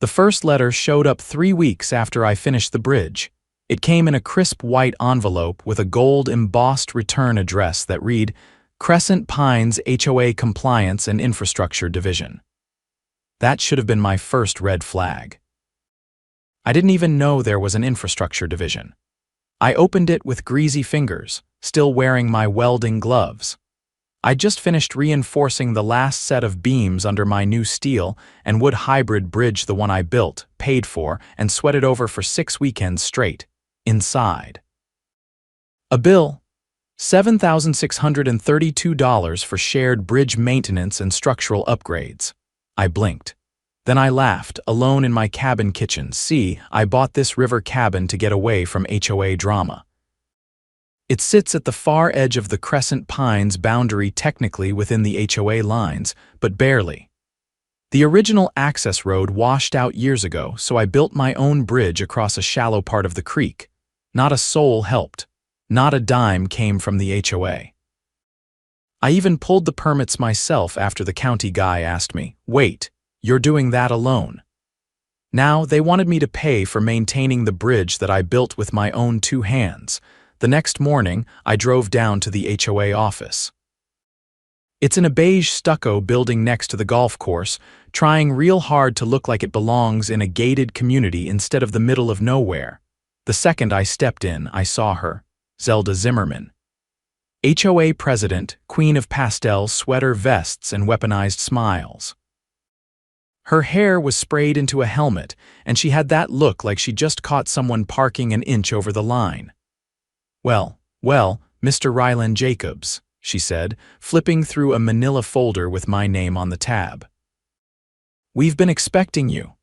The first letter showed up 3 weeks after I finished the bridge. It came in a crisp white envelope with a gold embossed return address that read, Crescent Pines HOA Compliance and Infrastructure Division. That should have been my first red flag. I didn't even know there was an infrastructure division. I opened it with greasy fingers, still wearing my welding gloves. I'd just finished reinforcing the last set of beams under my new steel and wood hybrid bridge, the one I built, paid for, and sweated over for 6 weekends straight. Inside. A bill. $7,632 for shared bridge maintenance and structural upgrades. I blinked. Then I laughed, alone in my cabin kitchen. See, I bought this river cabin to get away from HOA drama. It sits at the far edge of the Crescent Pines boundary, technically within the HOA lines, but barely. The original access road washed out years ago, so I built my own bridge across a shallow part of the creek. Not a soul helped. Not a dime came from the HOA. I even pulled the permits myself after the county guy asked me, "Wait, you're doing that alone?" Now they wanted me to pay for maintaining the bridge that I built with my own 2 hands. The next morning, I drove down to the HOA office. It's in a beige stucco building next to the golf course, trying real hard to look like it belongs in a gated community instead of the middle of nowhere. The second I stepped in, I saw her. Zelda Zimmerman. HOA president, queen of pastel sweater vests and weaponized smiles. Her hair was sprayed into a helmet, and she had that look like she just caught someone parking an inch over the line. Well, Mr. Ryland Jacobs, she said, flipping through a manila folder with my name on the tab. We've been expecting you.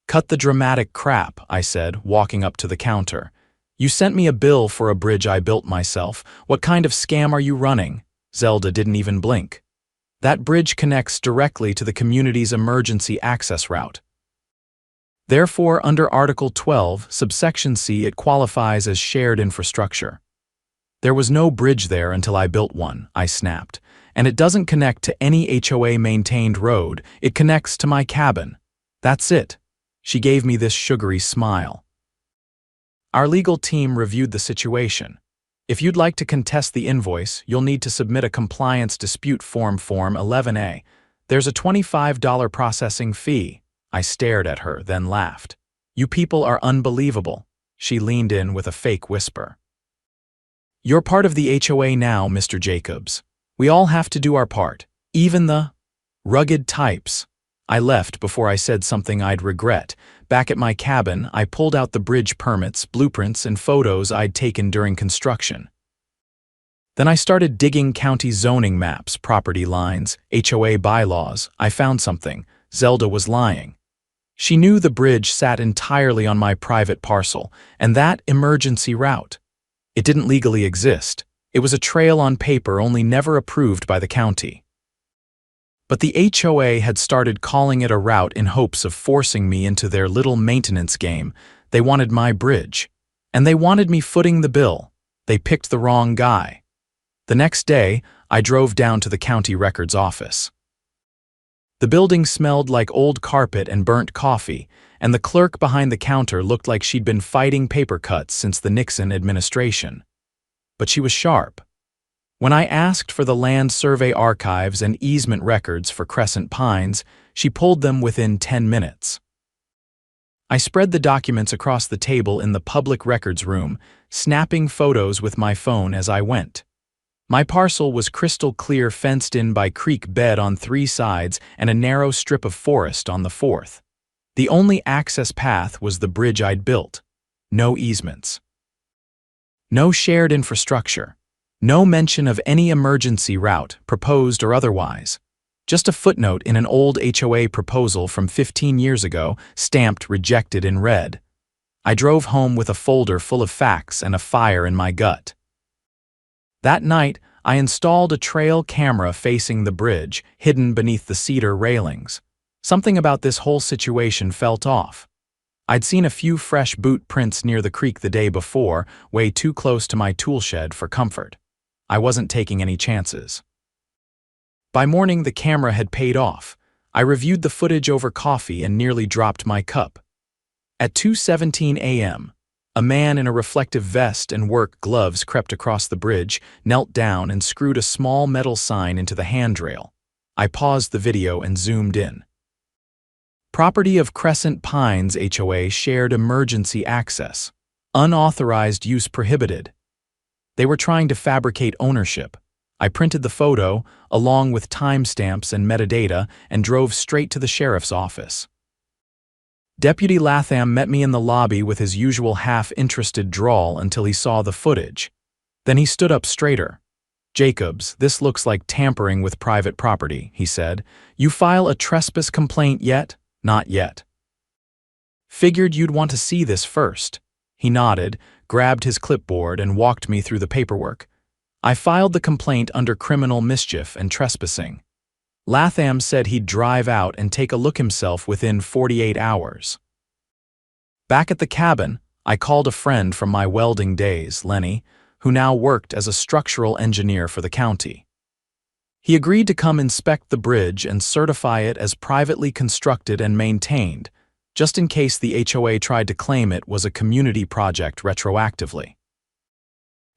Cut the dramatic crap, I said, walking up to the counter. You sent me a bill for a bridge I built myself. What kind of scam are you running? Zelda didn't even blink. That bridge connects directly to the community's emergency access route. Therefore, under Article 12, subsection C, it qualifies as shared infrastructure. There was no bridge there until I built one, I snapped, and it doesn't connect to any HOA-maintained road. It connects to my cabin. That's it. She gave me this sugary smile. Our legal team reviewed the situation. If you'd like to contest the invoice, you'll need to submit a compliance dispute form, Form 11A. There's a $25 processing fee. I stared at her, then laughed. You people are unbelievable. She leaned in with a fake whisper. You're part of the HOA now, Mr. Jacobs. We all have to do our part, even the rugged types. I left before I said something I'd regret. Back at my cabin, I pulled out the bridge permits, blueprints, and photos I'd taken during construction. Then I started digging county zoning maps, property lines, HOA bylaws. I found something. Zelda was lying. She knew the bridge sat entirely on my private parcel, and that emergency route. It didn't legally exist. It was a trail on paper, only never approved by the county. But the HOA had started calling it a route in hopes of forcing me into their little maintenance game. They wanted my bridge. And they wanted me footing the bill. They picked the wrong guy. The next day, I drove down to the county records office. The building smelled like old carpet and burnt coffee, and the clerk behind the counter looked like she'd been fighting paper cuts since the Nixon administration. But she was sharp. When I asked for the land survey archives and easement records for Crescent Pines, she pulled them within 10 minutes. I spread the documents across the table in the public records room, snapping photos with my phone as I went. My parcel was crystal clear, fenced in by creek bed on 3 sides and a narrow strip of forest on the 4th. The only access path was the bridge I'd built. No easements. No shared infrastructure. No mention of any emergency route, proposed or otherwise. Just a footnote in an old HOA proposal from 15 years ago, stamped rejected in red. I drove home with a folder full of facts and a fire in my gut. That night, I installed a trail camera facing the bridge, hidden beneath the cedar railings. Something about this whole situation felt off. I'd seen a few fresh boot prints near the creek the day before, way too close to my tool shed for comfort. I wasn't taking any chances. By morning, the camera had paid off. I reviewed the footage over coffee and nearly dropped my cup. At 2:17 a.m., a man in a reflective vest and work gloves crept across the bridge, knelt down, and screwed a small metal sign into the handrail. I paused the video and zoomed in. Property of Crescent Pines HOA shared emergency access. Unauthorized use prohibited. They were trying to fabricate ownership. I printed the photo, along with timestamps and metadata, and drove straight to the sheriff's office. Deputy Latham met me in the lobby with his usual half-interested drawl until he saw the footage. Then he stood up straighter. "Jacobs, this looks like tampering with private property," he said. "You file a trespass complaint yet?" "Not yet." "Figured you'd want to see this first." He nodded, grabbed his clipboard, and walked me through the paperwork. I filed the complaint under criminal mischief and trespassing. Latham said he'd drive out and take a look himself within 48 hours. Back at the cabin, I called a friend from my welding days, Lenny, who now worked as a structural engineer for the county. He agreed to come inspect the bridge and certify it as privately constructed and maintained, just in case the HOA tried to claim it was a community project retroactively.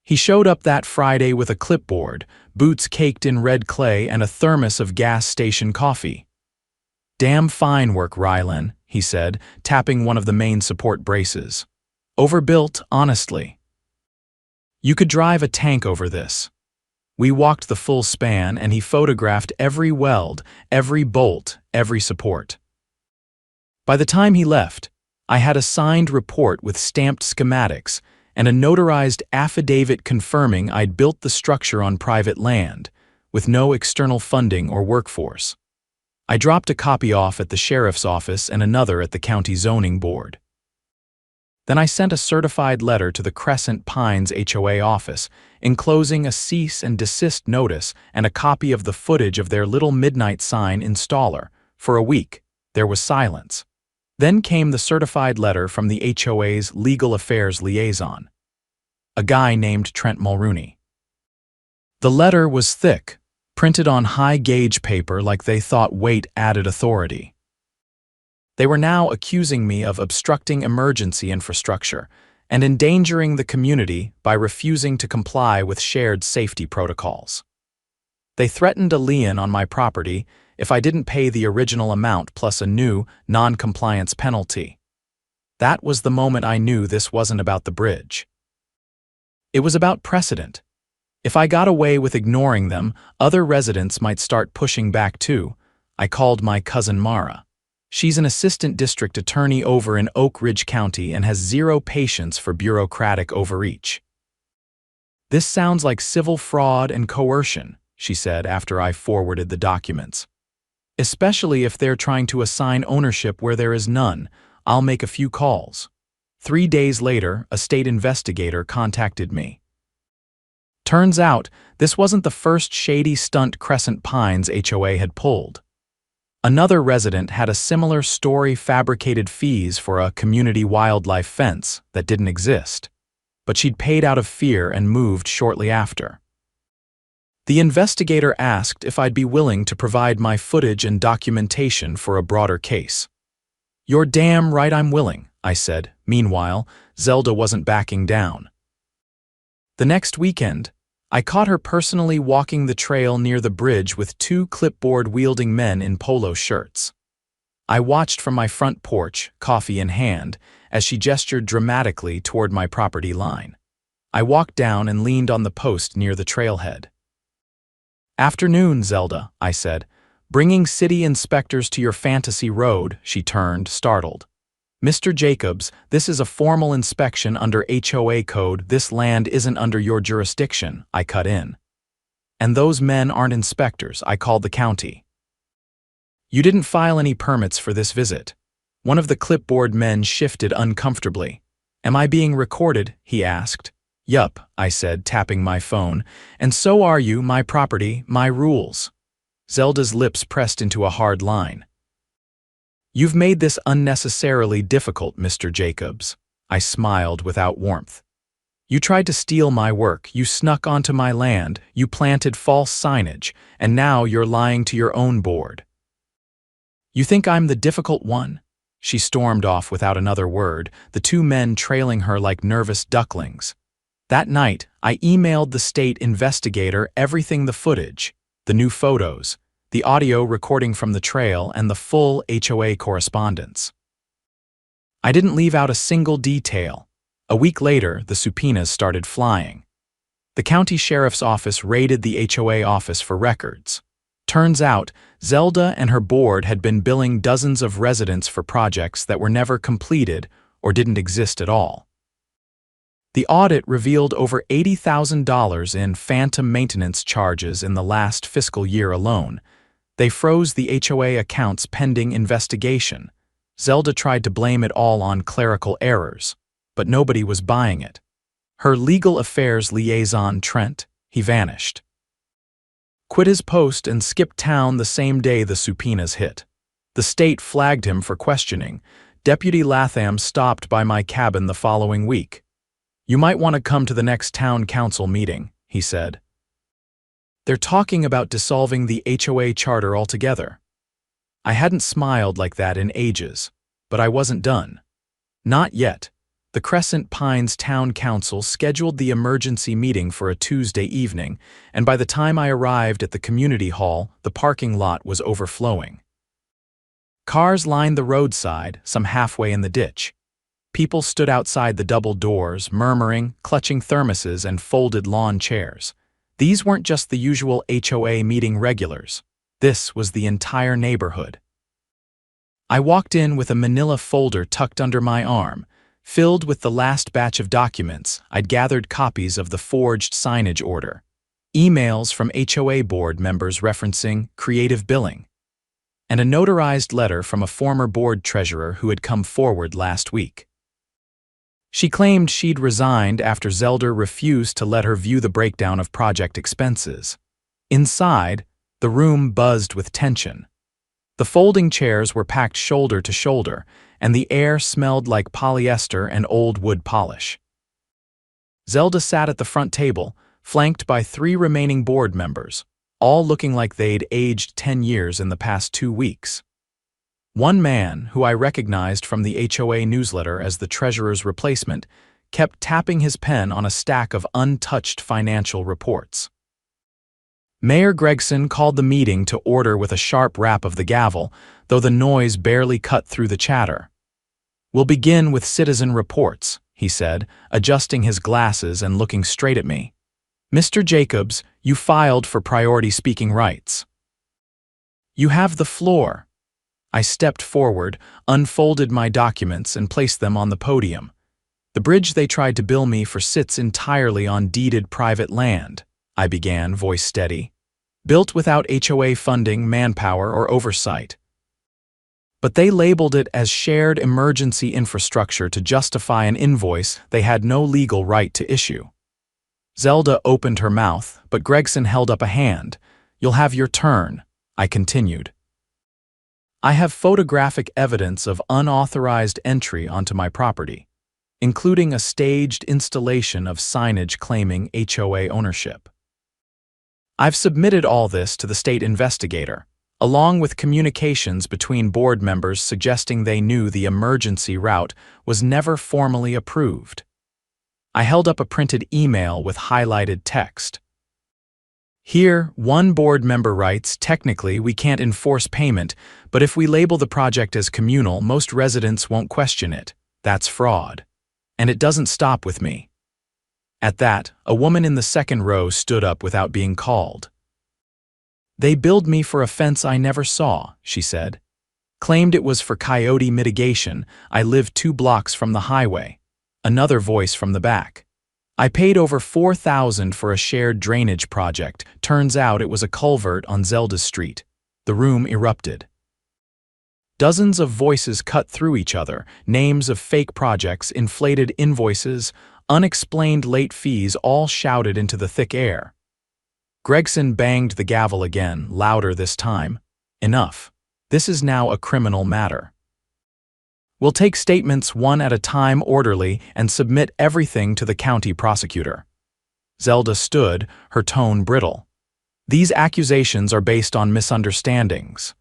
He showed up that Friday with a clipboard, boots caked in red clay, and a thermos of gas station coffee. "Damn fine work, Rylan," he said, tapping one of the main support braces. "Overbuilt, honestly. You could drive a tank over this." We walked the full span, and he photographed every weld, every bolt, every support. By the time he left, I had a signed report with stamped schematics and a notarized affidavit confirming I'd built the structure on private land, with no external funding or workforce. I dropped a copy off at the sheriff's office and another at the county zoning board. Then I sent a certified letter to the Crescent Pines HOA office, enclosing a cease and desist notice and a copy of the footage of their little midnight sign installer. For a week, there was silence. Then came the certified letter from the HOA's legal affairs liaison, a guy named Trent Mulrooney. The letter was thick, printed on high-gauge paper like they thought weight added authority. They were now accusing me of obstructing emergency infrastructure and endangering the community by refusing to comply with shared safety protocols. They threatened a lien on my property if I didn't pay the original amount plus a new, non-compliance penalty. That was the moment I knew this wasn't about the bridge. It was about precedent. If I got away with ignoring them, other residents might start pushing back too. I called my cousin Mara. She's an assistant district attorney over in Oak Ridge County and has zero patience for bureaucratic overreach. "This sounds like civil fraud and coercion," she said after I forwarded the documents. "Especially if they're trying to assign ownership where there is none. I'll make a few calls." 3 days later, a state investigator contacted me. Turns out, this wasn't the first shady stunt Crescent Pines HOA had pulled. Another resident had a similar story, fabricated fees for a community wildlife fence that didn't exist, but she'd paid out of fear and moved shortly after. The investigator asked if I'd be willing to provide my footage and documentation for a broader case. "You're damn right I'm willing," I said. Meanwhile, Zelda wasn't backing down. The next weekend, I caught her personally walking the trail near the bridge with 2 clipboard-wielding men in polo shirts. I watched from my front porch, coffee in hand, as she gestured dramatically toward my property line. I walked down and leaned on the post near the trailhead. "Afternoon, Zelda," I said. "Bringing city inspectors to your fantasy road." She turned, startled. "Mr. Jacobs, this is a formal inspection under HOA code. This land isn't under your jurisdiction," I cut in. "And those men aren't inspectors," I called the county. "You didn't file any permits for this visit." One of the clipboard men shifted uncomfortably. "Am I being recorded?" he asked. "Yup," I said, tapping my phone. "And so are you. My property, my rules." Zelda's lips pressed into a hard line. "You've made this unnecessarily difficult, Mr. Jacobs." I smiled without warmth. "You tried to steal my work, you snuck onto my land, you planted false signage, and now you're lying to your own board." You think I'm the difficult one? She stormed off without another word, the two men trailing her like nervous ducklings. That night, I emailed the state investigator everything: the footage, the new photos, the audio recording from the trail, and the full HOA correspondence. I didn't leave out a single detail. A week later, the subpoenas started flying. The county sheriff's office raided the HOA office for records. Turns out, Zelda and her board had been billing dozens of residents for projects that were never completed or didn't exist at all. The audit revealed over $80,000 in phantom maintenance charges in the last fiscal year alone. They froze the HOA accounts pending investigation. Zelda tried to blame it all on clerical errors, but nobody was buying it. Her legal affairs liaison, Trent, he vanished. Quit his post and skipped town the same day the subpoenas hit. The state flagged him for questioning. Deputy Latham stopped by my cabin the following week. "You might want to come to the next town council meeting," he said. "They're talking about dissolving the HOA charter altogether." I hadn't smiled like that in ages, but I wasn't done. Not yet. The Crescent Pines Town Council scheduled the emergency meeting for a Tuesday evening, and by the time I arrived at the community hall, the parking lot was overflowing. Cars lined the roadside, some halfway in the ditch. People stood outside the double doors, murmuring, clutching thermoses and folded lawn chairs. These weren't just the usual HOA meeting regulars. This was the entire neighborhood. I walked in with a manila folder tucked under my arm, filled with the last batch of documents. I'd gathered copies of the forged signage order, emails from HOA board members referencing creative billing, and a notarized letter from a former board treasurer who had come forward last week. She claimed she'd resigned after Zelda refused to let her view the breakdown of project expenses. Inside, the room buzzed with tension. The folding chairs were packed shoulder to shoulder, and the air smelled like polyester and old wood polish. Zelda sat at the front table, flanked by 3 remaining board members, all looking like they'd aged 10 years in the past 2 weeks. One man, who I recognized from the HOA newsletter as the treasurer's replacement, kept tapping his pen on a stack of untouched financial reports. Mayor Gregson called the meeting to order with a sharp rap of the gavel, though the noise barely cut through the chatter. "We'll begin with citizen reports," he said, adjusting his glasses and looking straight at me. "Mr. Jacobs, you filed for priority speaking rights. You have the floor." I stepped forward, unfolded my documents, and placed them on the podium. "The bridge they tried to bill me for sits entirely on deeded private land," I began, voice steady. "Built without HOA funding, manpower, or oversight. But they labeled it as shared emergency infrastructure to justify an invoice they had no legal right to issue." Zelda opened her mouth, but Gregson held up a hand. "You'll have your turn," I continued. "I have photographic evidence of unauthorized entry onto my property, including a staged installation of signage claiming HOA ownership. I've submitted all this to the state investigator, along with communications between board members suggesting they knew the emergency route was never formally approved." I held up a printed email with highlighted text. Here, one board member writes, "Technically, we can't enforce payment, but if we label the project as communal, most residents won't question it. That's fraud. And it doesn't stop with me." At that, a woman in the second row stood up without being called. "They billed me for a fence I never saw," she said. "Claimed it was for coyote mitigation. I live 2 blocks from the highway." Another voice from the back. "I paid over $4,000 for a shared drainage project. Turns out it was a culvert on Zelda's street." The room erupted. Dozens of voices cut through each other, names of fake projects, inflated invoices, unexplained late fees, all shouted into the thick air. Gregson banged the gavel again, louder this time. "Enough. This is now a criminal matter. We'll take statements one at a time, orderly, and submit everything to the county prosecutor." Zelda stood, her tone brittle. "These accusations are based on misunderstandings."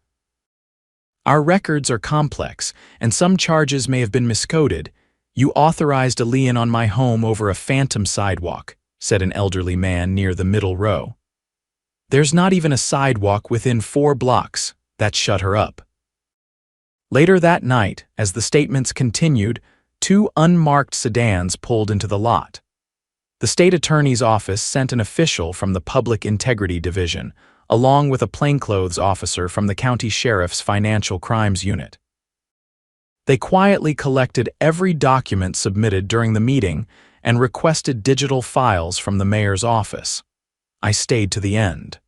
Our records are complex, and some charges may have been miscoded. You authorized a lien on my home over a phantom sidewalk, said an elderly man near the middle row. There's not even a sidewalk within 4 blocks. That shut her up. Later that night, as the statements continued, 2 unmarked sedans pulled into the lot. The state attorney's office sent an official from the Public Integrity Division, along with a plainclothes officer from the county sheriff's Financial Crimes Unit. They quietly collected every document submitted during the meeting and requested digital files from the mayor's office. I stayed to the end.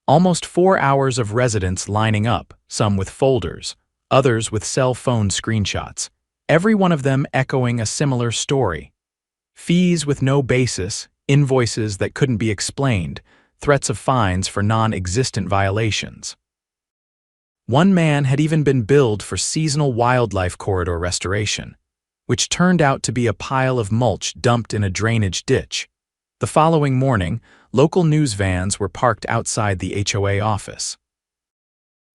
Almost 4 hours of residents lining up, some with folders, others with cell phone screenshots, every one of them echoing a similar story. Fees with no basis, invoices that couldn't be explained, threats of fines for non-existent violations. One man had even been billed for seasonal wildlife corridor restoration, which turned out to be a pile of mulch dumped in a drainage ditch. The following morning, local news vans were parked outside the HOA office.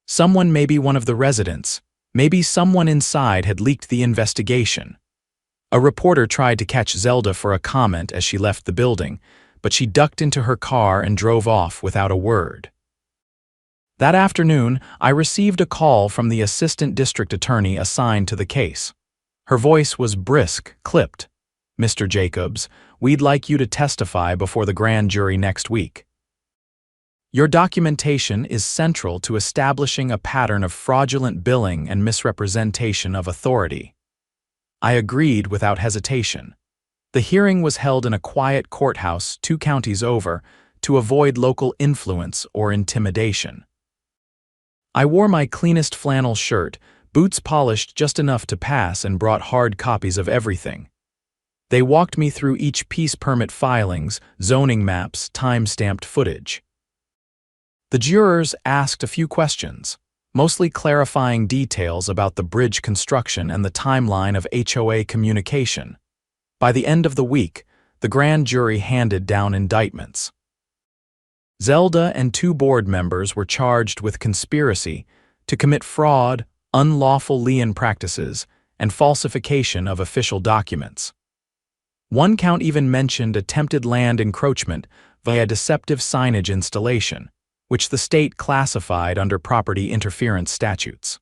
Someone, maybe one of the residents, maybe someone inside had leaked the investigation. A reporter tried to catch Zelda for a comment as she left the building, but she ducked into her car and drove off without a word. That afternoon, I received a call from the assistant district attorney assigned to the case. Her voice was brisk, clipped. "Mr. Jacobs, we'd like you to testify before the grand jury next week. Your documentation is central to establishing a pattern of fraudulent billing and misrepresentation of authority." I agreed without hesitation. The hearing was held in a quiet courthouse 2 counties over to avoid local influence or intimidation. I wore my cleanest flannel shirt, boots polished just enough to pass, and brought hard copies of everything. They walked me through each piece: permit filings, zoning maps, time-stamped footage. The jurors asked a few questions, mostly clarifying details about the bridge construction and the timeline of HOA communication. By the end of the week, the grand jury handed down indictments. Zelda and 2 board members were charged with conspiracy to commit fraud, unlawful lien practices, and falsification of official documents. One count even mentioned attempted land encroachment via deceptive signage installation, which the state classified under property interference statutes.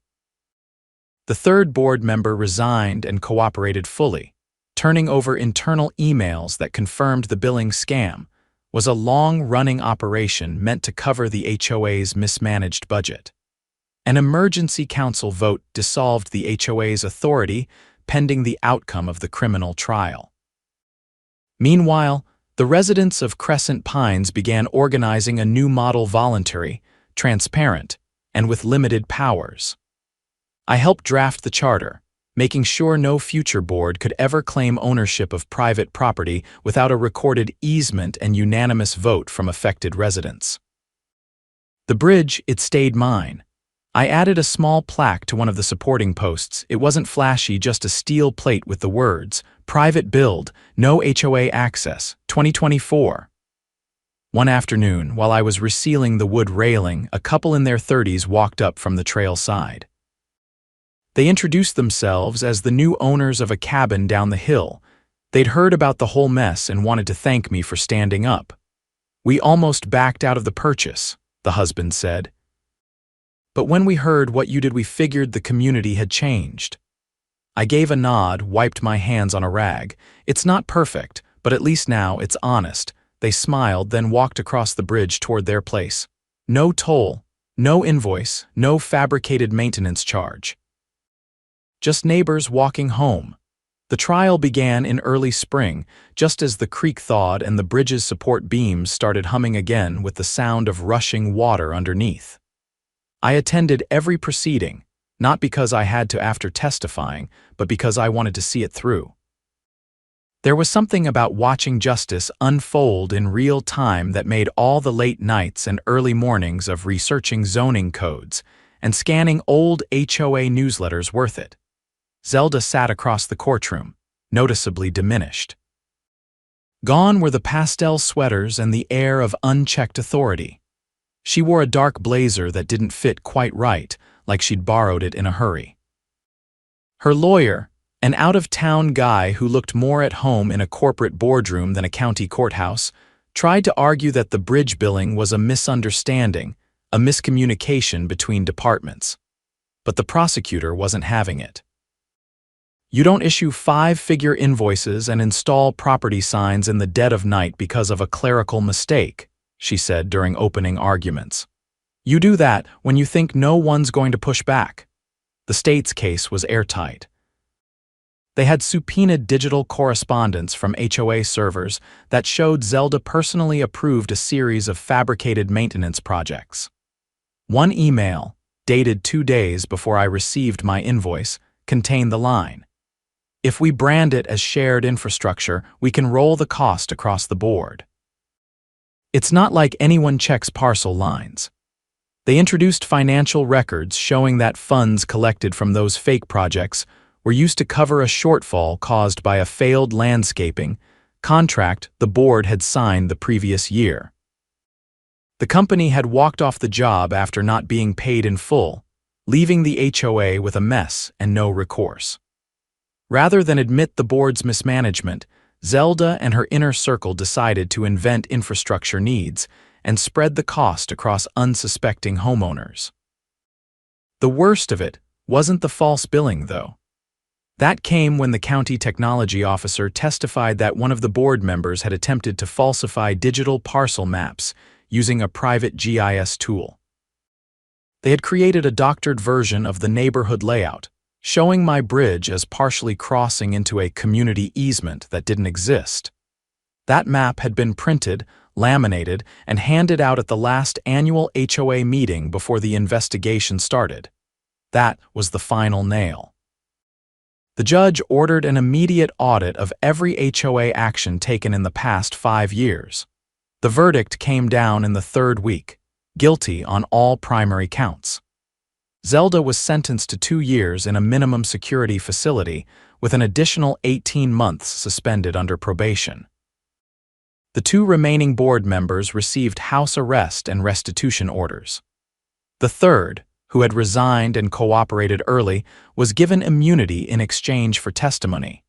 The 3rd board member resigned and cooperated fully. Turning over internal emails that confirmed the billing scam was a long-running operation meant to cover the HOA's mismanaged budget. An emergency council vote dissolved the HOA's authority pending the outcome of the criminal trial. Meanwhile, the residents of Crescent Pines began organizing a new model: voluntary, transparent, and with limited powers. I helped draft the charter, making sure no future board could ever claim ownership of private property without a recorded easement and unanimous vote from affected residents. The bridge, it stayed mine. I added a small plaque to one of the supporting posts. It wasn't flashy, just a steel plate with the words, "Private build, no HOA access, 2024. One afternoon, while I was resealing the wood railing, a couple in their 30s walked up from the trail side. They introduced themselves as the new owners of a cabin down the hill. They'd heard about the whole mess and wanted to thank me for standing up. "We almost backed out of the purchase," the husband said. "But when we heard what you did, we figured the community had changed." I gave a nod, wiped my hands on a rag. "It's not perfect, but at least now it's honest." They smiled, then walked across the bridge toward their place. No toll, no invoice, no fabricated maintenance charge. Just neighbors walking home. The trial began in early spring, just as the creek thawed and the bridge's support beams started humming again with the sound of rushing water underneath. I attended every proceeding, not because I had to after testifying, but because I wanted to see it through. There was something about watching justice unfold in real time that made all the late nights and early mornings of researching zoning codes and scanning old HOA newsletters worth it. Zelda sat across the courtroom, noticeably diminished. Gone were the pastel sweaters and the air of unchecked authority. She wore a dark blazer that didn't fit quite right, like she'd borrowed it in a hurry. Her lawyer, an out-of-town guy who looked more at home in a corporate boardroom than a county courthouse, tried to argue that the bridge billing was a misunderstanding, a miscommunication between departments. But the prosecutor wasn't having it. "You don't issue 5-figure invoices and install property signs in the dead of night because of a clerical mistake," she said during opening arguments. "You do that when you think no one's going to push back." The state's case was airtight. They had subpoenaed digital correspondence from HOA servers that showed Zelda personally approved a series of fabricated maintenance projects. One email, dated 2 days before I received my invoice, contained the line, "If we brand it as shared infrastructure, we can roll the cost across the board." It's not like anyone checks parcel lines. They introduced financial records showing that funds collected from those fake projects were used to cover a shortfall caused by a failed landscaping contract the board had signed the previous year. The company had walked off the job after not being paid in full, leaving the HOA with a mess and no recourse. Rather than admit the board's mismanagement, Zelda and her inner circle decided to invent infrastructure needs and spread the cost across unsuspecting homeowners. The worst of it wasn't the false billing, though. That came when the county technology officer testified that one of the board members had attempted to falsify digital parcel maps using a private GIS tool. They had created a doctored version of the neighborhood layout, showing my bridge as partially crossing into a community easement that didn't exist. That map had been printed, laminated, and handed out at the last annual HOA meeting before the investigation started. That was the final nail. The judge ordered an immediate audit of every HOA action taken in the past 5 years. The verdict came down in the 3rd week, guilty on all primary counts. Zelda was sentenced to 2 years in a minimum security facility with an additional 18 months suspended under probation. The 2 remaining board members received house arrest and restitution orders. The third, who had resigned and cooperated early, was given immunity in exchange for testimony.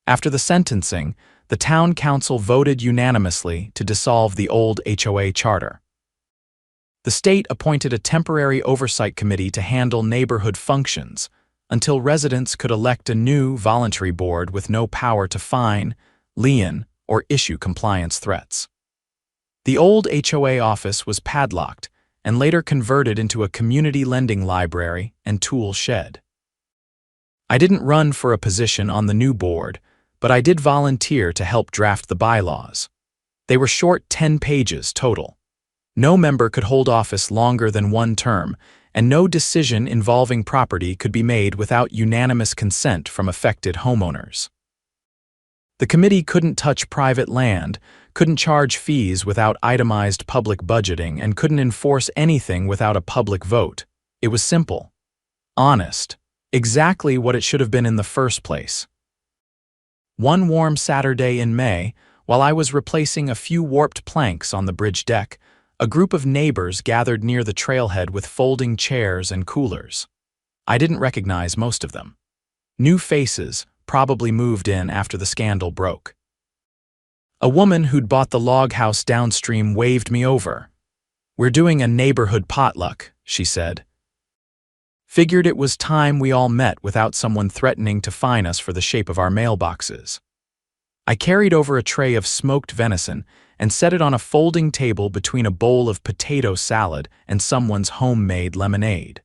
After the sentencing, the town council voted unanimously to dissolve the old HOA charter. The state appointed a temporary oversight committee to handle neighborhood functions until residents could elect a new voluntary board with no power to fine, lien, or issue compliance threats. The old HOA office was padlocked and later converted into a community lending library and tool shed. I didn't run for a position on the new board, but I did volunteer to help draft the bylaws. They were short 10 pages total. No member could hold office longer than 1 term, and no decision involving property could be made without unanimous consent from affected homeowners. The committee couldn't touch private land, couldn't charge fees without itemized public budgeting, and couldn't enforce anything without a public vote. It was simple, honest, exactly what it should have been in the first place. One warm Saturday in May, while I was replacing a few warped planks on the bridge deck, a group of neighbors gathered near the trailhead with folding chairs and coolers. I didn't recognize most of them. New faces, probably moved in after the scandal broke. A woman who'd bought the log house downstream waved me over. "We're doing a neighborhood potluck," she said. Figured it was time we all met without someone threatening to fine us for the shape of our mailboxes. I carried over a tray of smoked venison and set it on a folding table between a bowl of potato salad and someone's homemade lemonade.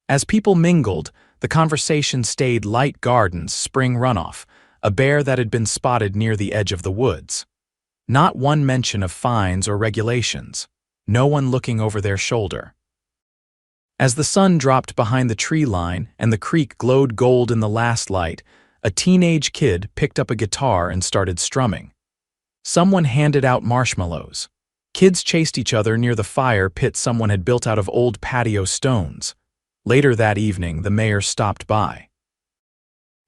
As people mingled, the conversation stayed light gardens, spring runoff, a bear that had been spotted near the edge of the woods. Not one mention of fines or regulations, no one looking over their shoulder. As the sun dropped behind the tree line and the creek glowed gold in the last light, a teenage kid picked up a guitar and started strumming. Someone handed out marshmallows. Kids chased each other near the fire pit someone had built out of old patio stones. Later that evening, the mayor stopped by.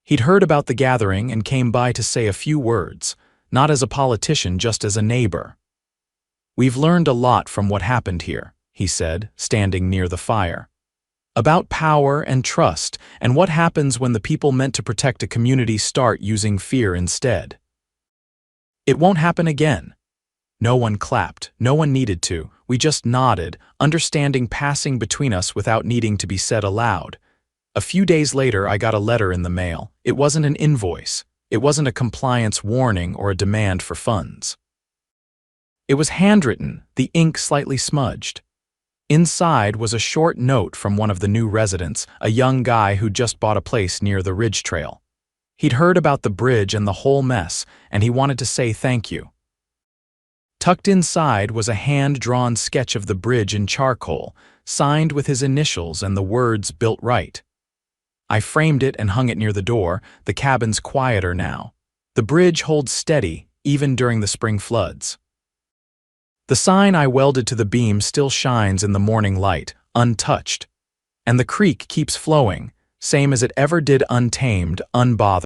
He'd heard about the gathering and came by to say a few words, not as a politician, just as a neighbor. "We've learned a lot from what happened here," he said, standing near the fire. About power and trust, and what happens when the people meant to protect a community start using fear instead. It won't happen again. No one clapped, no one needed to, we just nodded, understanding passing between us without needing to be said aloud. A few days later I got a letter in the mail. It wasn't an invoice. It wasn't a compliance warning or a demand for funds. It was handwritten, the ink slightly smudged. Inside was a short note from one of the new residents, a young guy who'd just bought a place near the Ridge Trail. He'd heard about the bridge and the whole mess, and he wanted to say thank you. Tucked inside was a hand-drawn sketch of the bridge in charcoal, signed with his initials and the words "Built Right." I framed it and hung it near the door. The cabin's quieter now. The bridge holds steady, even during the spring floods. The sign I welded to the beam still shines in the morning light, untouched. And the creek keeps flowing, same as it ever did, untamed, unbothered.